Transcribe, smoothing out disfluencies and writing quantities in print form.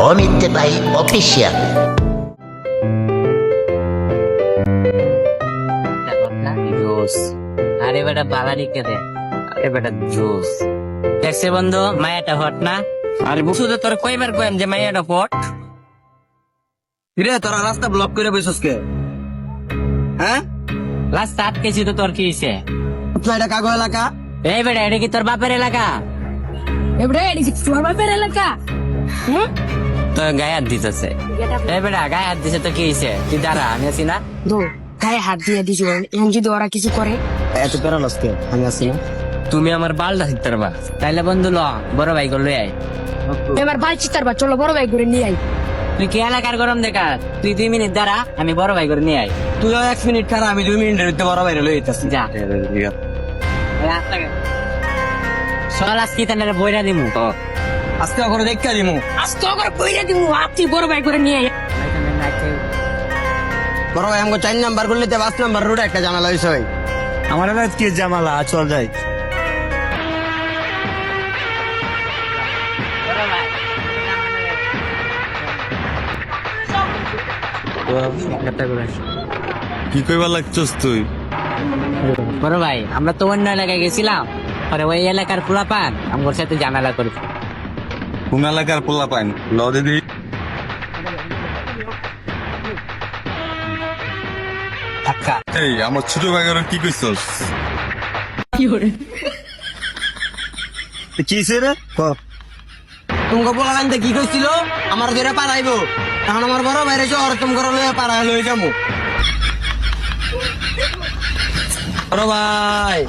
অমিতে ভাই অফিসিয়াল। জোস। আরে বেটা বালারি কে দে, আরে বেটা জোস। দেখছে বন্ধু মায়াটা হট না? আরে শুধু তোর কয়বার কইম যে মায়াটা হট? কিরে তোরা রাস্তা ব্লক করে বসছস কে? হ্যাঁ, লাস্ট আটকেছি তো তোর কি হইছে? তো এটা কাগজ এলাকা। এই বেটা এটা কি তোর বাপের এলাকা? এবারে এদিকে তোমার বাপের এলাকা। তো গায়ে হাত দিতেছে। এই বেটা গায়ে হাত দিছে তো কি হইছে? তুই দাঁড়া, আমি আছি না? দো গায়ে হাত দিয়ে দিছি, এখন যদি ওরা কিছু করে। এত পেরালস কে? আমি আছি না। তুমি আমার বালটা শিখতে পারবা। তাইলে বন্ধু ল বড় ভাই করে লই আয়। এবার বাল চিতার বা চলো বড় ভাই করে নিয়ে আই। তুই কি এলাকার গরম দেখাস? তুই 2 মিনিট দাঁড়া, আমি বড় ভাই করে নিয়ে আই। তুই 1 মিনিট খারাপ, আমি 2 মিনিটের ভিতরে বড় বাইরে লই যেতেছি। যা সকাল আজকে তাহলে বইরা দিমু। আজকে ওখানে দেখা দিমু। আজ তো করে কইরা দিমু, আপনি বড় ভাই করে নিয়ে আই। বড় ভাই আমাকে 4 নাম্বার করলে 5 নাম্বার রোডে একটা ঝামেলা হইছে ভাই। আমার এলাকায় কি জামালা, চল যাই। কি কইবার লাগছস তুই? বড় ভাই আমরা তো অন্য এলাকায় গেছিলাম, পরে ওই এলাকার পোলাপান আমার সাথে ঝামেলা করেছে। কোন এলাকার পোলা পাইন ল দিদি? এই আমার ছোট ভাইয়ের কি কইছস? কি হইছে রে? তুমি বলা গানতে কি কইছিল? আমার ধরে পারাইবো। এখন আমার বড় ভাইরে শহর তুমি করে লয়ে পারাই লই যামু। বড় ভাই